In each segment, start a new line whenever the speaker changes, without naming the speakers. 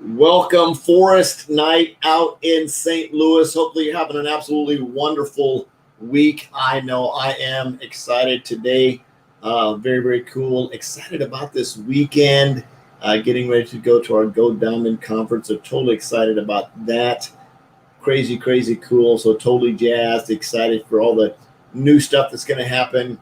Welcome, Forest Night out in St. Louis. Hopefully you're having an absolutely wonderful week. I know I am excited today. Very, very cool. Excited about this weekend. Getting ready to go to our Go Diamond conference. So totally excited about that. Crazy, crazy cool. So totally jazzed. Excited for all the new stuff that's going to happen.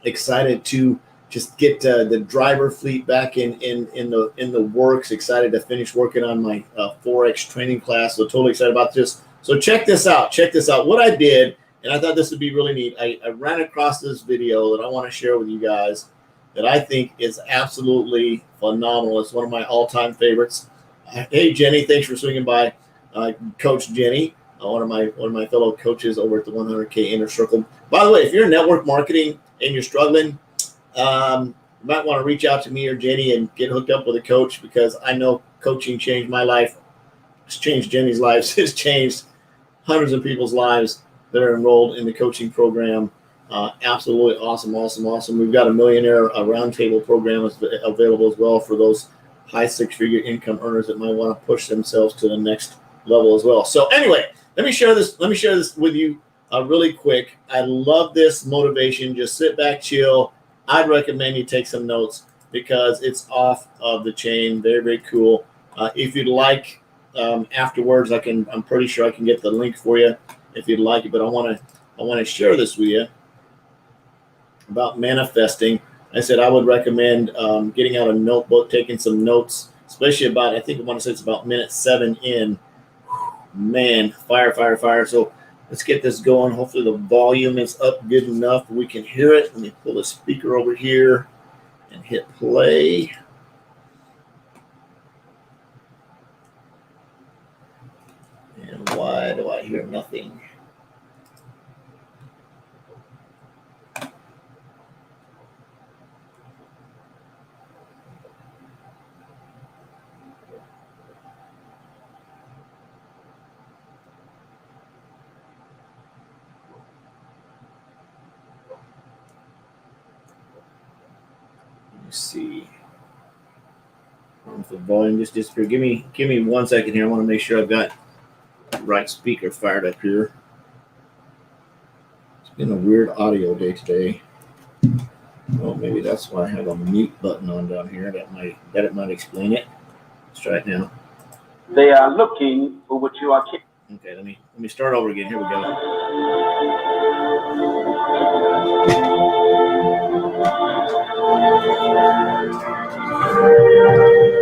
Excited to just get the driver fleet back in the works. Excited to finish working on my Forex training class. So totally excited about this. So check this out. What I did, and I thought this would be really neat. I ran across this video that I want to share with you guys that I think is absolutely phenomenal. It's one of my all-time favorites. Hey Jenny, thanks for swinging by. Coach Jenny, one of my fellow coaches over at the 100K Inner Circle. By the way, if you're in network marketing and you're struggling, you might want to reach out to me or Jenny and get hooked up with a coach, because I know coaching changed my life. It's changed Jenny's lives. It's changed hundreds of people's lives that are enrolled in the coaching program. Absolutely awesome. We've got a millionaire roundtable program available as well for those high six-figure income earners that might want to push themselves to the next level as well. So anyway, let me share this with you really quick. I love this motivation. Just sit back, chill. I'd recommend you take some notes because it's off of the chain. Very, very cool. If you'd like, afterwards, I'm pretty sure I can get the link for you if you'd like it. But I want to share this with you about manifesting. I said I would recommend getting out a notebook, taking some notes, especially about, I want to say it's about minute 7 in. Man, fire. So let's get this going. Hopefully the volume is up good enough we can hear it. Let me pull the speaker over here and hit play. And why do I hear nothing? See if the volume just disappeared. Give me 1 second here. I want to make sure I've got the right speaker fired up here. It's been a weird audio day today. Well, maybe that's why I have a mute button on down here. That might explain it. Let's try it now.
They are looking for what you are.
Okay, let me start over again. Here we go.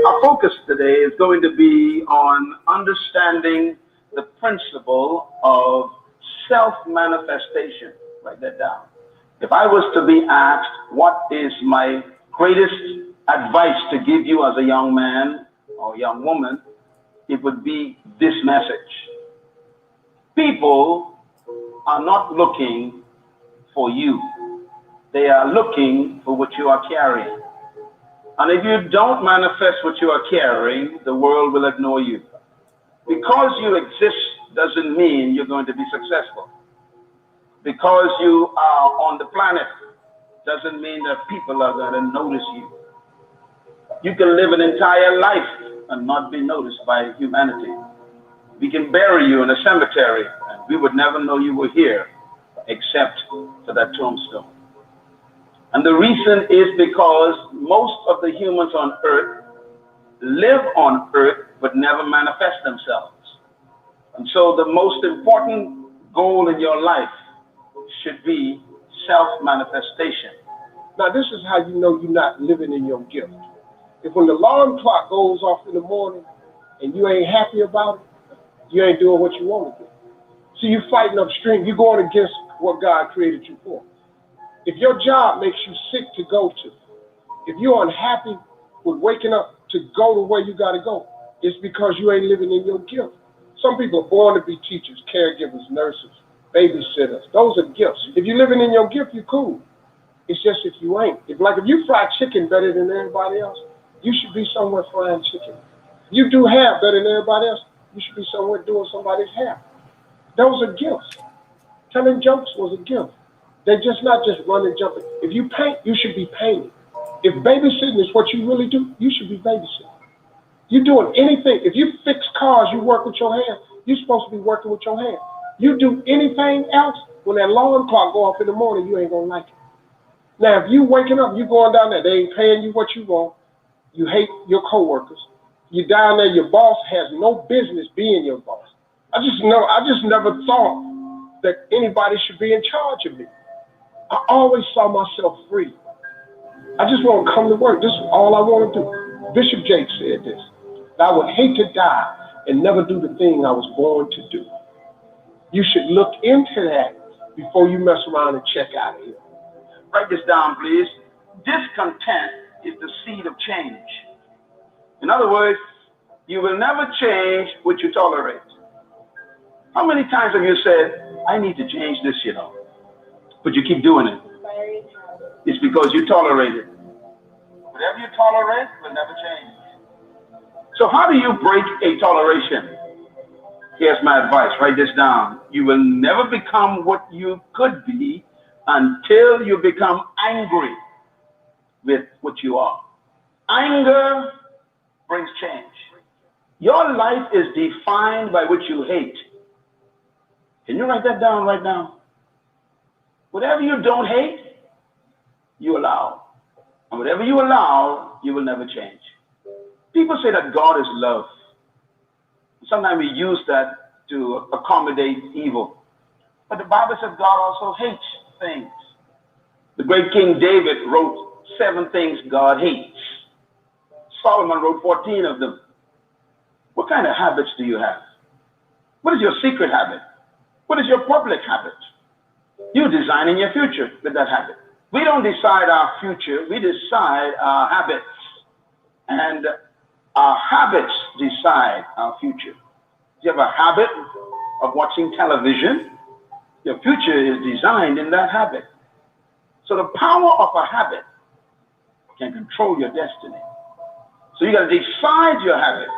Our focus today is going to be on understanding the principle of self-manifestation. Write that down. If I was to be asked what is my greatest advice to give you as a young man or young woman, it would be this message. People are not looking for you. They are looking for what you are carrying. And if you don't manifest what you are carrying, the world will ignore you. Because you exist doesn't mean you're going to be successful. Because you are on the planet doesn't mean that people are going to notice you. You can live an entire life and not be noticed by humanity. We can bury you in a cemetery and we would never know you were here except for that tombstone. And the reason is because most of the humans on earth live on earth but never manifest themselves. And so the most important goal in your life should be self-manifestation.
Now this is how you know you're not living in your gift. If when the alarm clock goes off in the morning and you ain't happy about it, you ain't doing what you want to do. So you're fighting upstream. You're going against what God created you for. If your job makes you sick to go to, if you're unhappy with waking up to go to where you got to go, it's because you ain't living in your gift. Some people are born to be teachers, caregivers, nurses, babysitters. Those are gifts. If you're living in your gift, you're cool. It's just if you ain't. If you fry chicken better than everybody else, you should be somewhere frying chicken. If you do hair better than everybody else, you should be somewhere doing somebody's hair. Those are gifts. Telling jokes was a gift. They're just not just running, jumping. If you paint, you should be painting. If babysitting is what you really do, you should be babysitting. You doing anything. If you fix cars, you work with your hands. You're supposed to be working with your hands. You do anything else, when that alarm clock go off in the morning, you ain't gonna like it. Now, if you waking up, you going down there, they ain't paying you what you want. You hate your coworkers. You down there, your boss has no business being your boss. I just never thought that anybody should be in charge of me. I always saw myself free. I just want to come to work. This is all I want to do. Bishop Jakes said this. I would hate to die and never do the thing I was born to do. You should look into that before you mess around and check out of here.
Write this down, please. Discontent is the seed of change. In other words, you will never change what you tolerate. How many times have you said, I need to change this, but you keep doing it? It's because you tolerate it. Whatever you tolerate will never change. So how do you break a toleration? Here's my advice. Write this down. You will never become what you could be until you become angry with what you are. Anger brings change. Your life is defined by what you hate. Can you write that down right now? Whatever you don't hate, you allow. And whatever you allow, you will never change. People say that God is love. Sometimes we use that to accommodate evil. But the Bible says God also hates things. The great King David wrote 7 things God hates. Solomon wrote 14 of them. What kind of habits do you have? What is your secret habit? What is your public habit? You're designing your future with that habit. We don't decide our future, we decide our habits. And our habits decide our future. If you have a habit of watching television, your future is designed in that habit. So the power of a habit can control your destiny. So you got to decide your habits.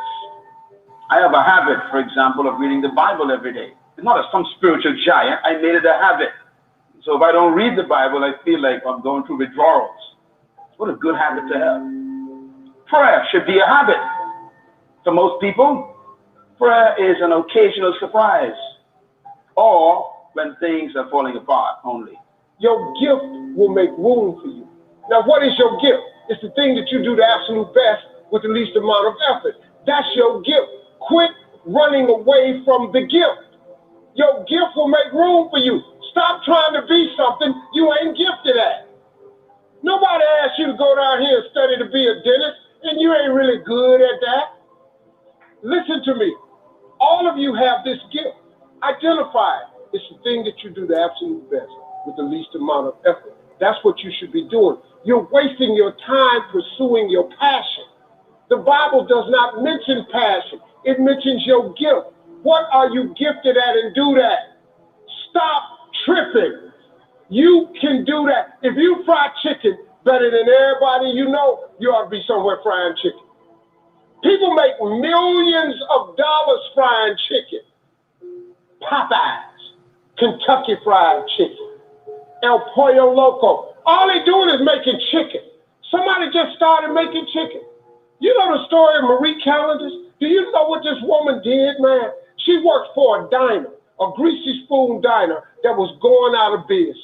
I have a habit, for example, of reading the Bible every day. It's not some spiritual giant. I made it a habit. So if I don't read the Bible, I feel like I'm going through withdrawals. What a good habit to have. Prayer should be a habit. For most people, prayer is an occasional surprise, or when things are falling apart only.
Your gift will make room for you. Now, what is your gift? It's the thing that you do the absolute best with the least amount of effort. That's your gift. Quit running away from the gift. Your gift will make room for you. Stop trying to be something you ain't gifted at. Nobody asked you to go down here and study to be a dentist, and you ain't really good at that. Listen to me. All of you have this gift. Identify it. It's the thing that you do the absolute best with the least amount of effort. That's what you should be doing. You're wasting your time pursuing your passion. The Bible does not mention passion. It mentions your gift. What are you gifted at, and do that? Stop tripping. You can do that. If you fry chicken better than everybody you know, you ought to be somewhere frying chicken. People make millions of dollars frying chicken. Popeyes, Kentucky Fried Chicken, El Pollo Loco. All they doing is making chicken. Somebody just started making chicken. You know the story of Marie Callender's? Do you know what this woman did, man? She worked for a diner, a greasy spoon diner that was going out of business.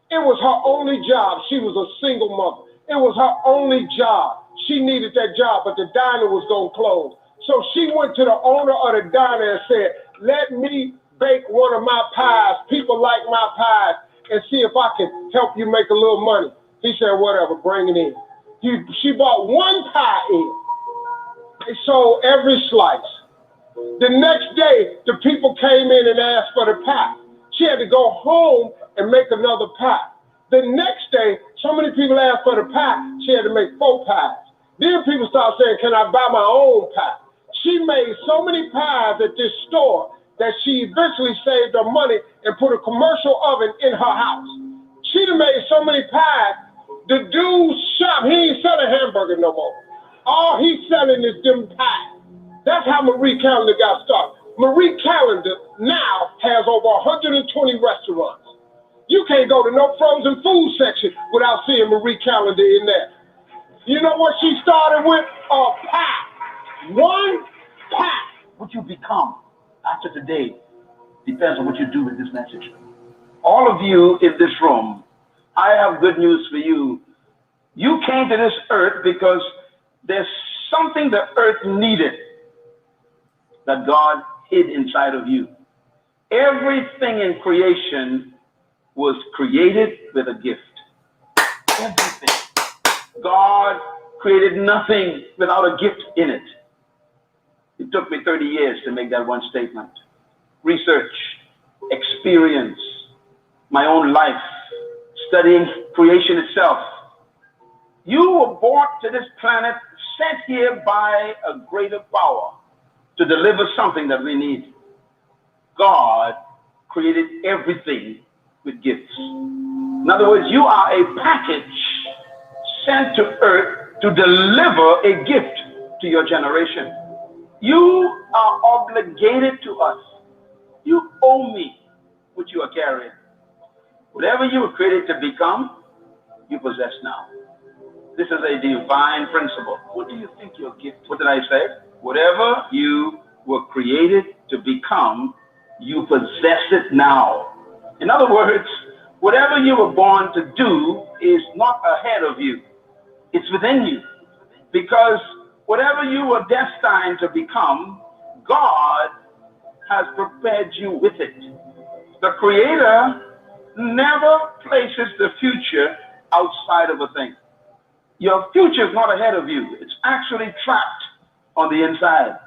It was her only job. She was a single mother. It was her only job. She needed that job, but the diner was going to close. So she went to the owner of the diner and said, let me bake one of my pies. People like my pies, and see if I can help you make a little money. He said, whatever, bring it in. She bought one pie in. They sold every slice. The next day, the people came in and asked for the pie. She had to go home and make another pie. The next day, so many people asked for the pie, she had to make 4 pies. Then people started saying, can I buy my own pie? She made so many pies at this store that she eventually saved her money and put a commercial oven in her house. She done made so many pies, the dude's shop, he ain't selling hamburger no more. All he's selling is them pies. That's how Marie Callender got started. Marie Callender now has over 120 restaurants. You can't go to no frozen food section without seeing Marie Callender in there. You know what she started with? A pie.
One path, what you become after today, depends on what you do with this message. All of you in this room, I have good news for you. You came to this earth because there's something the earth needed that God hid inside of you. Everything in creation was created with a gift. Everything. God created nothing without a gift in it. It took me 30 years to make that one statement. Research, experience, my own life, studying creation itself. You were brought to this planet, sent here by a greater power to deliver something that we need. God created everything with gifts. In other words, you are a package sent to earth to deliver a gift to your generation. You are obligated to us. You owe me what you are carrying. Whatever you were created to become, you possess now. This is a divine principle. What do you think your gift? What did I say? Whatever you were created to become, you possess it now. In other words, whatever you were born to do is not ahead of you. It's within you. Because whatever you were destined to become, God has prepared you with it. The Creator never places the future outside of a thing. Your future is not ahead of you. It's actually trapped on the inside.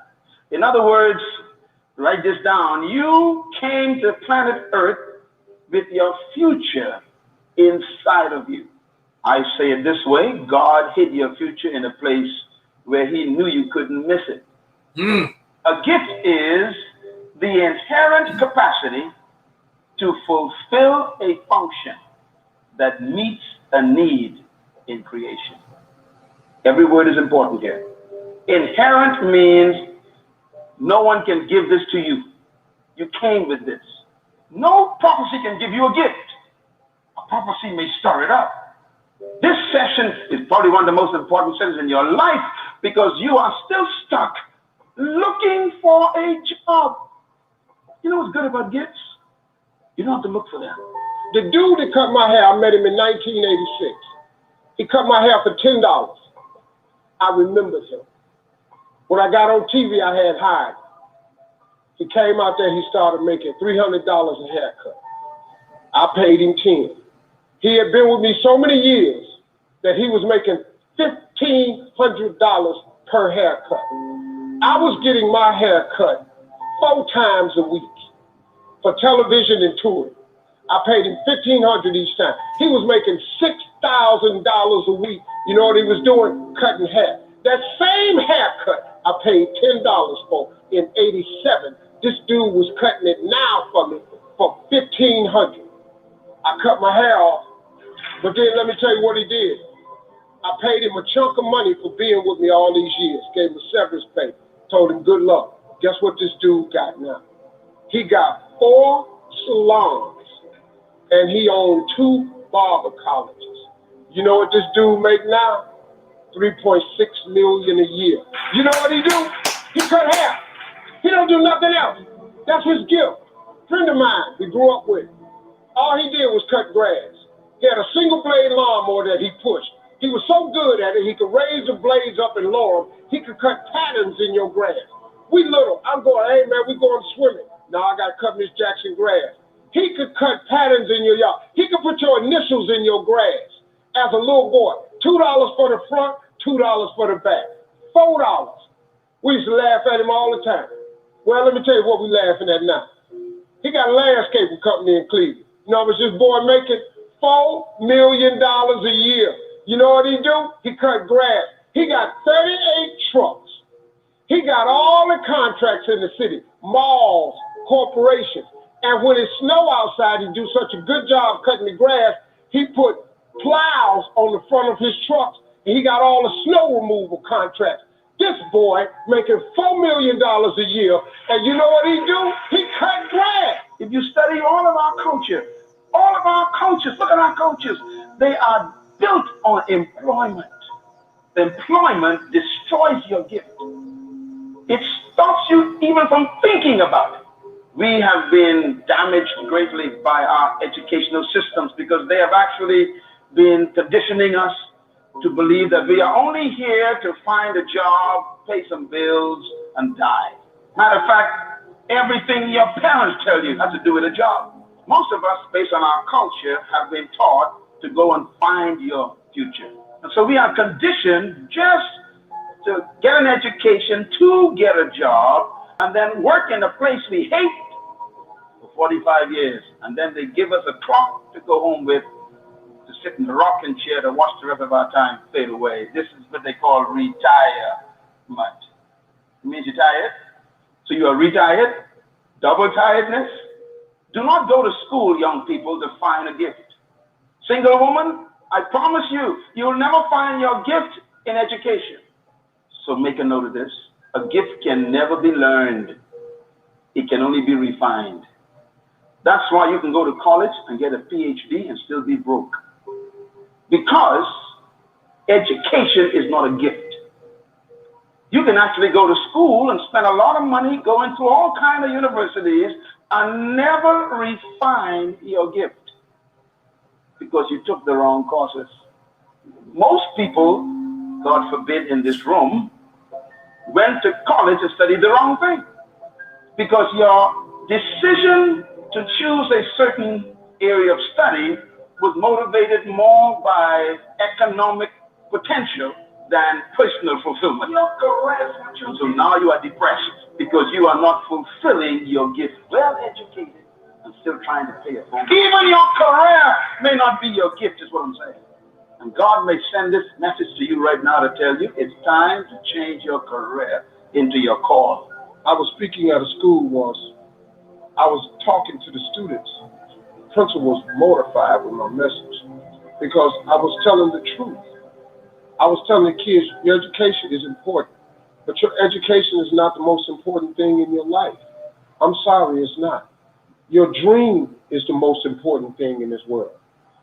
In other words, write this down. You came to planet Earth with your future inside of you. I say it this way: God hid your future in a place where He knew you couldn't miss it. A gift is the inherent capacity to fulfill a function that meets a need in creation. Every word is important here. Inherent means no one can give this to you. You came with this. No prophecy can give you a gift. A prophecy may stir it up. This session is probably one of the most important sessions in your life because you are still stuck looking for a job. You know what's good about gifts? You don't have to look for them.
The dude that cut my hair, I met him in 1986. He cut my hair for $10. I remembered him. When I got on TV, I had hired. He came out there, he started making $300 a haircut. I paid him $10. He had been with me so many years that he was making $1,500 per haircut. I was getting my hair cut 4 times a week for television and touring. I paid him $1,500 each time. He was making $6,000 a week. You know what he was doing? Cutting hair. That same haircut I paid $10 for in '87. This dude was cutting it now for me for $1,500. I cut my hair off, but then let me tell you what he did. I paid him a chunk of money for being with me all these years. Gave him a severance pay. Told him good luck. Guess what this dude got now? He got 4 salons, and he owned 2 barber colleges. You know what this dude make now? $3.6 million a year. You know what he do? He cut hair. He don't do nothing else. That's his gift. Friend of mine we grew up with. All he did was cut grass. He had a single blade lawnmower that he pushed. He was so good at it, he could raise the blades up and lower them. He could cut patterns in your grass. We little. I'm going, hey man, we going swimming. Now I got to cut Miss Jackson grass. He could cut patterns in your yard. He could put your initials in your grass. As a little boy, $2 for the front, $2 for the back, $4. We used to laugh at him all the time. Well, let me tell you what we laughing at now. He got a landscaping company in Cleveland. You know what this boy making? $4 million a year. You know what he do? He cut grass. He got 38 trucks. He got all the contracts in the city, malls, corporations. And when it snow outside, he do such a good job cutting the grass, he put plows on the front of his trucks, and he got all the snow removal contracts. This boy making $4 million a year, and you know what he do? He cut grass. If you study all of our culture, all of our coaches, look at our coaches, they are built on employment. Employment destroys your gift.
It stops you even from thinking about it. We have been damaged greatly by our educational systems because they have actually been conditioning us to believe that we are only here to find a job, pay some bills, and die. Matter of fact, everything your parents tell you has to do with a job. Most of us, based on our culture, have been taught to go and find your future. And so we are conditioned just to get an education, to get a job, and then work in a place we hate for 45 years. And then they give us a clock to go home with, to sit in the rocking chair to watch the rest of our time fade away. This is what they call retirement. It means you're tired. So you are retired, double tiredness. Do not go to school, young people, to find a gift. Single woman, I promise you, you will never find your gift in education. So make a note of this. A gift can never be learned. It can only be refined. That's why you can go to college and get a PhD and still be broke. Because education is not a gift. You can actually go to school and spend a lot of money going to all kinds of universities and never refine your gift because you took the wrong courses. Most people, God forbid, in this room, went to college and studied the wrong thing because your decision to choose a certain area of study was motivated more by economic potential than personal fulfillment. So now you are depressed because you are not fulfilling your gift. Well educated and still trying to pay a phone. Even your career may not be your gift, is what I'm saying. And God may send this message to you right now to tell you it's time to change your career into your call.
I was speaking at a school once. I was talking to the students. The principal was mortified with my message because I was telling the truth. I was telling the kids, your education is important, but your education is not the most important thing in your life. I'm sorry, it's not. Your dream is the most important thing in this world.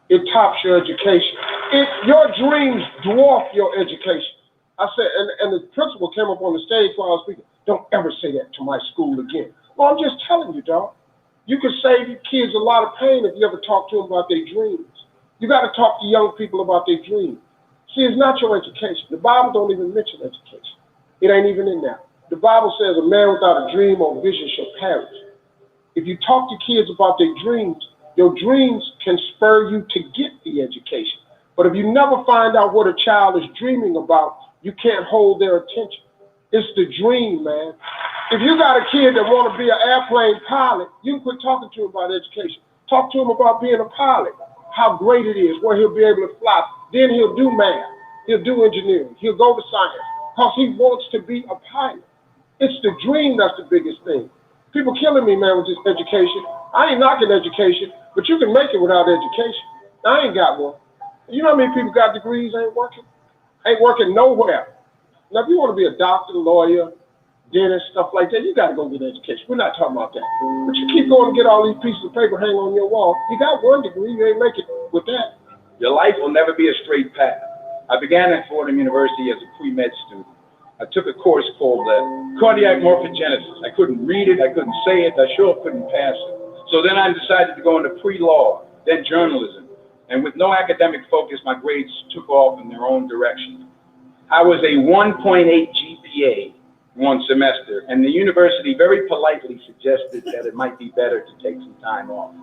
It tops your education. Your dreams dwarf your education. I said, and the principal came up on the stage while I was speaking, don't ever say that to my school again. Well, I'm just telling you, dog. You could save your kids a lot of pain if you ever talk to them about their dreams. You got to talk to young people about their dreams. See, it's not your education. The Bible don't even mention education. It ain't even in there. The Bible says a man without a dream or vision shall perish. If you talk to kids about their dreams, your dreams can spur you to get the education. But if you never find out what a child is dreaming about, you can't hold their attention. It's the dream, man. If you got a kid that want to be an airplane pilot, you can quit talking to him about education. Talk to him about being a pilot, how great it is, where he'll be able to fly. Then he'll do math, he'll do engineering, he'll go to science, because he wants to be a pilot. It's the dream that's the biggest thing. People killing me, man, with this education. I ain't knocking education, but you can make it without education. I ain't got one. You know how many people got degrees, ain't working nowhere. Now, if you want to be a doctor, lawyer, dentist, stuff like that, you got to go get education. We're not talking about that. But you keep going and get all these pieces of paper hanging on your wall. You got one degree, you ain't make it with that.
Your life will never be a straight path. I began at Fordham University as a pre-med student. I took a course called cardiac morphogenesis. I couldn't read it, I couldn't say it, I sure couldn't pass it. So then I decided to go into pre-law, then journalism. And with no academic focus, my grades took off in their own direction. I was a 1.8 GPA one semester, and the university very politely suggested that it might be better to take some time off.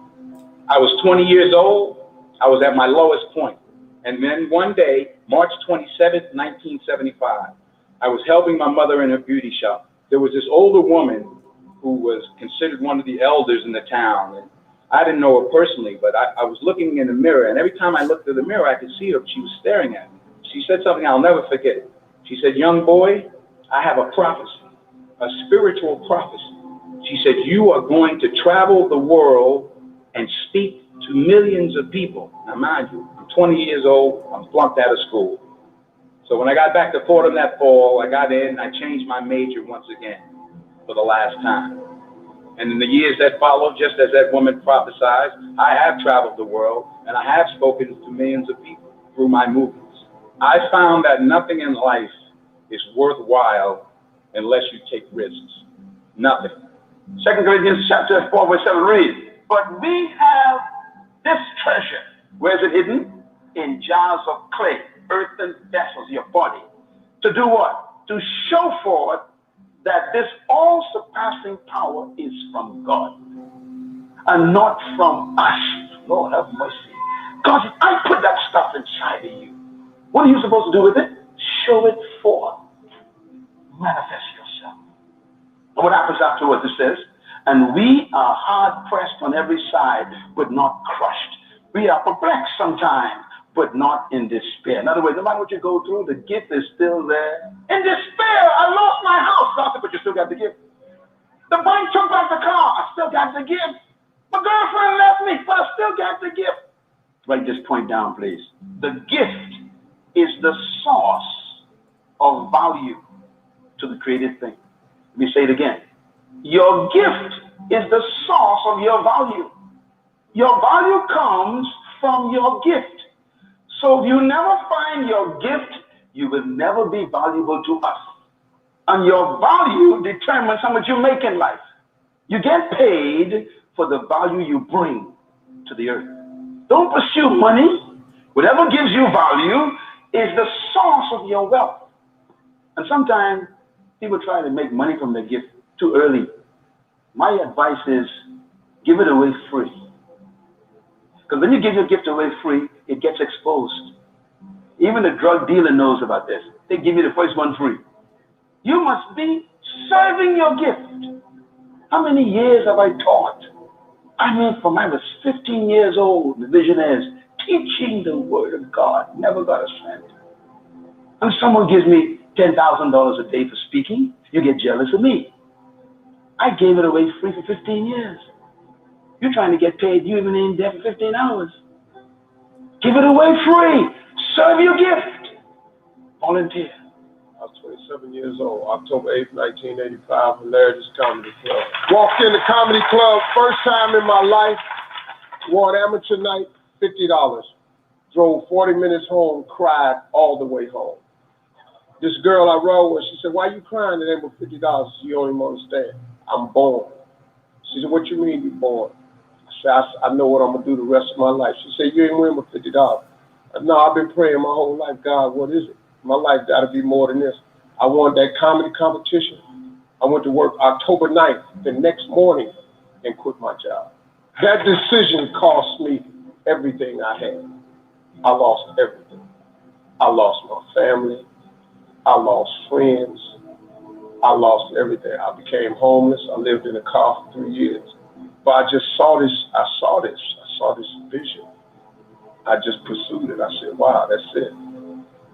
I was 20 years old. I was at my lowest point. And then one day, March 27th, 1975, I was helping my mother in her beauty shop. There was this older woman who was considered one of the elders in the town. And I didn't know her personally, but I was looking in the mirror, and every time I looked in the mirror, I could see her. She was staring at me. She said something I'll never forget. She said, young boy, I have a prophecy, a spiritual prophecy. She said, you are going to travel the world and speak to millions of people. Now, mind you, I'm 20 years old, I'm flunked out of school. So when I got back to Fordham that fall, I got in and I changed my major once again for the last time. And in the years that followed, just as that woman prophesied, I have traveled the world and I have spoken to millions of people through my movements. I found that nothing in life is worthwhile unless you take risks. Nothing.
2 Corinthians chapter 4, verse 7 reads, but we have this treasure. Where is it hidden? In jars of clay, earthen vessels, your body. To do what? To show forth that this all-surpassing power is from God and not from us. Lord have mercy. God, I put that stuff inside of you. What are you supposed to do with it? Show it forth. Manifest yourself. And what happens afterwards? It says, and we are hard pressed on every side, but not crushed. We are perplexed sometimes, but not in despair. In other words, no matter what you go through, the gift is still there. In despair, I lost my house, doctor, but you still got the gift. The bank took back the car, I still got the gift. My girlfriend left me, but I still got the gift. Write this point down, please. The gift is the source of value to the created thing. Let me say it again. Your gift is the source of your value. Your value comes from your gift. So if you never find your gift, you will never be valuable to us. And your value determines how much you make in life. You get paid for the value you bring to the earth. Don't pursue money. Whatever gives you value is the source of your wealth. And sometimes people try to make money from their gift too early. My advice is give it away free. Because when you give your gift away free, it gets exposed. Even the drug dealer knows about this. They give you the first one free. You must be serving your gift. How many years have I taught? I mean, from I was 15 years old, the vision is teaching the word of God. Never got a cent. And someone gives me $10,000 a day for speaking, you get jealous of me. I gave it away free for 15 years. You're trying to get paid, you even in there for 15 hours. Give it away free. Serve your gift. Volunteer.
I was 27 years old, October 8th, 1985, Hilarious Comedy Club. Walked in the comedy club, first time in my life, won amateur night, $50. Drove 40 minutes home, cried all the way home. This girl I rode with, she said, why you crying? It ain't but $50. You don't even understand. I'm born. She said, what you mean you born? I said, I know what I'm going to do the rest of my life. She said, you ain't winning but $50. I said, no, I've been praying my whole life, God, what is it? My life got to be more than this. I won that comedy competition. I went to work October 9th, the next morning, and quit my job. That decision cost me everything I had. I lost everything. I lost my family. I lost friends. I lost everything. I became homeless. I lived in a car for 3 years. But I just saw this. I saw this vision. I just pursued it. I said, wow, that's it.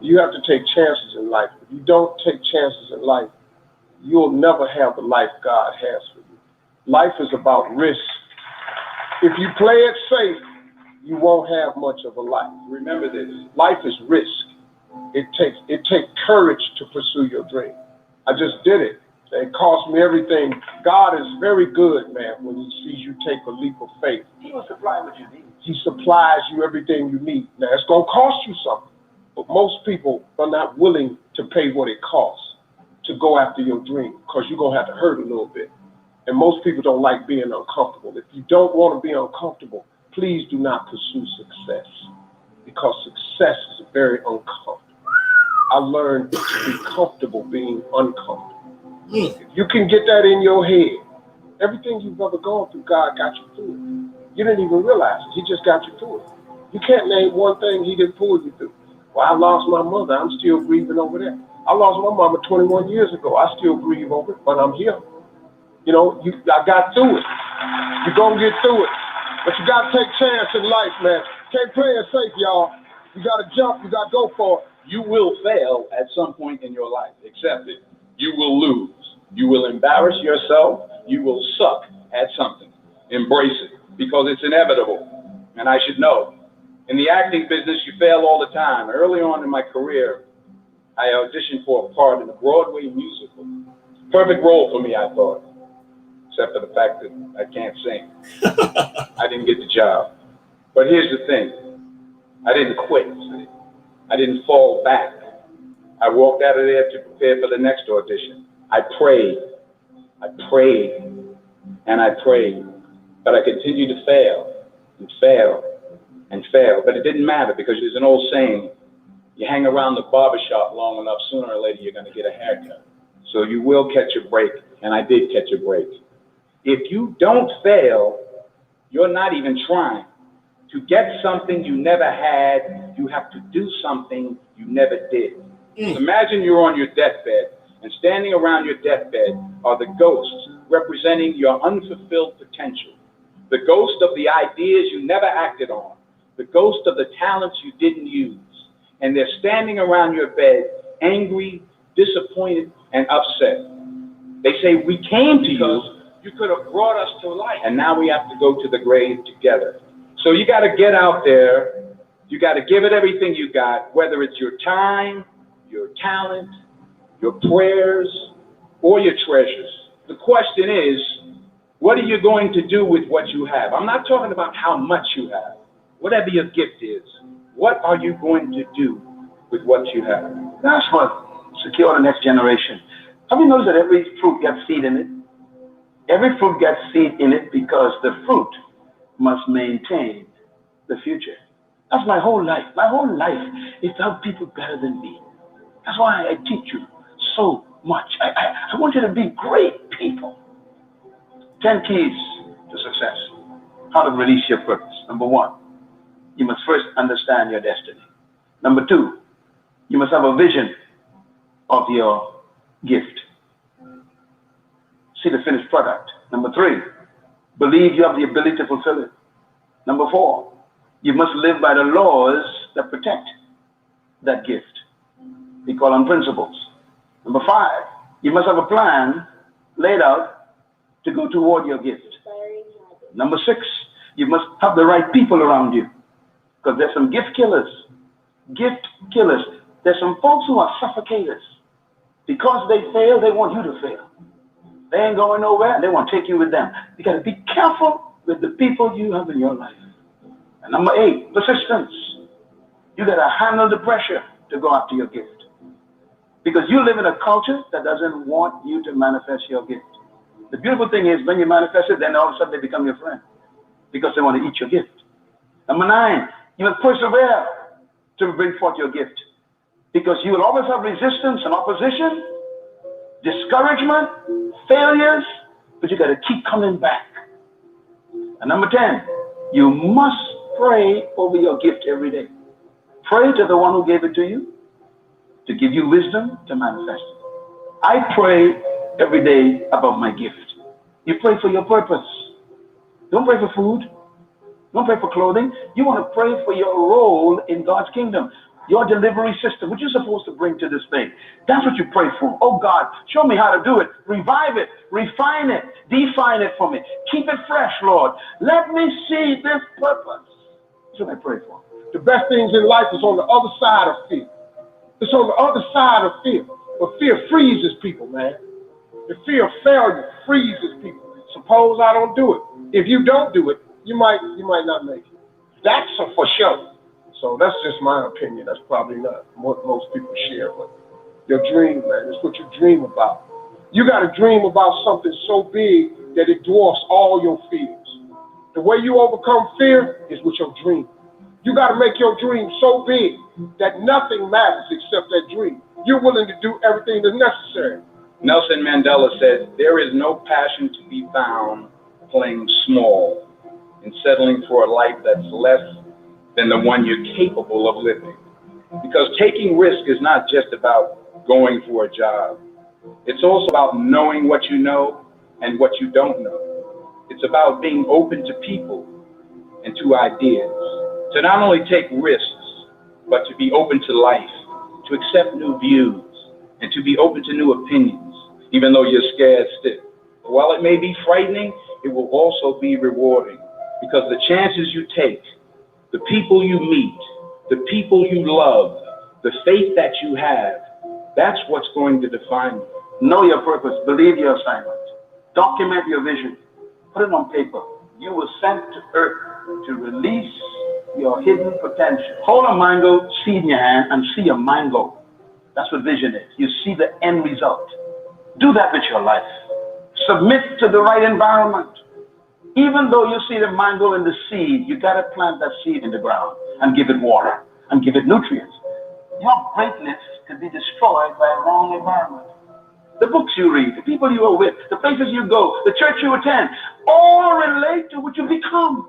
You have to take chances in life. If you don't take chances in life, you'll never have the life God has for you. Life is about risk. If you play it safe, you won't have much of a life. Remember this, life is risk. It takes courage to pursue your dream. I just did it. It cost me everything. God is very good, man, when he sees you take a leap of faith.
He will supply what you need.
He supplies you everything you need. Now, it's going to cost you something. But most people are not willing to pay what it costs to go after your dream, because you're going to have to hurt a little bit. And most people don't like being uncomfortable. If you don't want to be uncomfortable, please do not pursue success, because success is very uncomfortable. I learned to be comfortable being uncomfortable. If you can get that in your head, everything you've ever gone through, God got you through it. You didn't even realize it. He just got you through it. You can't name one thing he didn't pull you through. Well, I lost my mother. I'm still grieving over that. I lost my mama 21 years ago. I still grieve over it, but I'm here. You know, I got through it. You're going to get through it. But you got to take chance in life, man. Can't play it safe, y'all. You got to jump. You got to go for it.
You will fail at some point in your life. Accept it. You will lose. You will embarrass yourself. You will suck at something. Embrace it, because it's inevitable. And I should know. In the acting business, you fail all the time. Early on in my career, I auditioned for a part in a Broadway musical. Perfect role for me, I thought, except for the fact that I can't sing. I didn't get the job. But here's the thing. I didn't quit. I didn't fall back. I walked out of there to prepare for the next audition. I prayed, and I prayed, but I continued to fail and fail and fail. But it didn't matter, because there's an old saying, you hang around the barbershop long enough, sooner or later you're going to get a haircut. So you will catch a break, and I did catch a break. If you don't fail, you're not even trying. To get something you never had, you have to do something you never did. So imagine you're on your deathbed, and standing around your deathbed are the ghosts representing your unfulfilled potential, the ghost of the ideas you never acted on, the ghost of the talents you didn't use. And they're standing around your bed, angry, disappointed, and upset. They say, we came to you, you could have brought us to life, and now we have to go to the grave together. So you got to get out there, you got to give it everything you got, whether it's your time, your talent, your prayers, or your treasures. The question is, what are you going to do with what you have? I'm not talking about how much you have. Whatever your gift is, what are you going to do with what you have?
That's what secure the next generation. Have you noticed that every fruit gets seed in it? Every fruit gets seed in it because the fruit must maintain the future. That's my whole life. My whole life is to help people better than me. That's why I teach you so much. I want you to be great people. 10 keys to success. How to release your purpose. Number 1, you must first understand your destiny. Number 2, you must have a vision of your gift. See the finished product. Number 3, believe you have the ability to fulfill it. Number 4, you must live by the laws that protect that gift. We call them principles. Number 5, you must have a plan laid out to go toward your gift. Number 6, you must have the right people around you, because there's some gift killers. Gift killers. There's some folks who are suffocators. Because they fail, they want you to fail. They ain't going nowhere. They want to take you with them. You got to be careful with the people you have in your life. And number 8, persistence. You got to handle the pressure to go after your gift. Because you live in a culture that doesn't want you to manifest your gift. The beautiful thing is, when you manifest it, then all of a sudden they become your friend, because they want to eat your gift. Number 9, you must persevere to bring forth your gift, because you will always have resistance and opposition, discouragement, failures, but you got to keep coming back. And number 10, you must pray over your gift every day. Pray to the one who gave it to you to give you wisdom to manifest it. I pray every day about my gift. You pray for your purpose. Don't pray for food. Don't pray for clothing. You want to pray for your role in God's kingdom, your delivery system, what you're supposed to bring to this thing. That's what you pray for. Oh God, show me how to do it. Revive it, refine it, define it for me. Keep it fresh, Lord. Let me see this purpose. That's what I pray for.
The best things in life is on the other side of fear. It's on the other side of fear. But fear freezes people, man. The fear of failure freezes people. Suppose I don't do it. If you don't do it, you might not make it. That's for sure. So that's just my opinion. That's probably not what most people share. But your dream, man, it's what you dream about. You got to dream about something so big that it dwarfs all your fears. The way you overcome fear is with your dream. You got to make your dream so big that nothing matters except that dream. You're willing to do everything that's necessary.
Nelson Mandela said, there is no passion to be found playing small and settling for a life that's less than the one you're capable of living. Because taking risk is not just about going for a job. It's also about knowing what you know and what you don't know. It's about being open to people and to ideas. To not only take risks, but to be open to life, to accept new views, and to be open to new opinions, even though you're scared stiff. While it may be frightening, it will also be rewarding, because the chances you take, the people you meet, the people you love, the faith that you have, that's what's going to define you.
Know your purpose. Believe your assignment. Document your vision. Put it on paper. You were sent to earth to release your hidden potential. Hold a mango seed in your hand and see a mango. That's what vision is. You see the end result. Do that with your life. Submit to the right environment. Even though you see the mango in the seed, you got to plant that seed in the ground and give it water and give it nutrients. Your greatness can be destroyed by a wrong environment. The books you read, the people you are with, the places you go, the church you attend, all relate to what you become.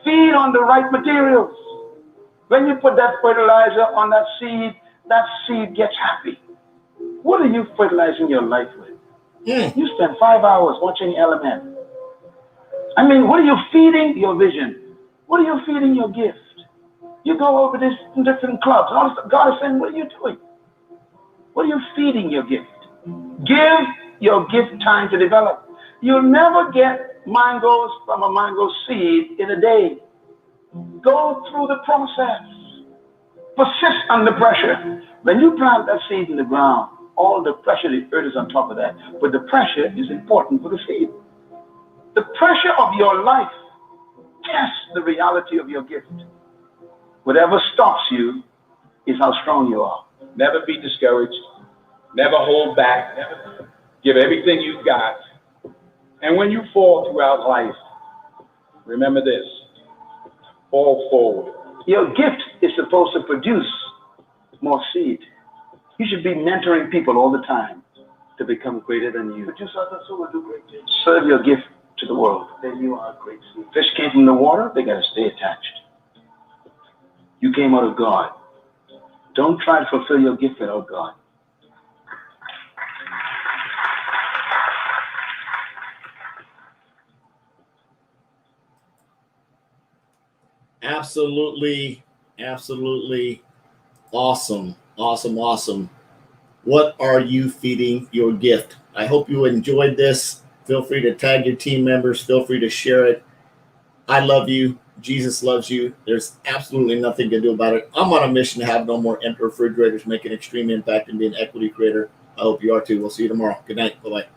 Feed on the right materials. When you put that fertilizer on that seed gets happy. What are you fertilizing your life with? You spend 5 hours watching Element. I mean, what are you feeding your vision? What are you feeding your gift? You go over this different clubs. God is saying, what are you doing? What are you feeding your gift? Give your gift time to develop. You'll never get mangoes from a mango seed in a day. Go through the process. Persist under pressure. When you plant that seed in the ground, all the pressure, the earth is on top of that. But the pressure is important for the seed. The pressure of your life tests the reality of your gift. Whatever stops you is how strong you are.
Never be discouraged. Never hold back. Give everything you've got. And when you fall throughout life, remember this. Fall forward.
Your gift is supposed to produce more seed. You should be mentoring people all the time to become greater than you. But you will do great things. Serve your gift to the world. Then you are a great seed. Fish came from the water, they got to stay attached. You came out of God. Don't try to fulfill your gift without God.
Absolutely, absolutely awesome. Awesome, awesome. What are you feeding your gift? I hope you enjoyed this. Feel free to tag your team members. Feel free to share it. I love you. Jesus loves you. There's absolutely nothing to do about it. I'm on a mission to have no more empty refrigerators, make an extreme impact and be an equity creator. I hope you are too. We'll see you tomorrow. Good night. Bye-bye.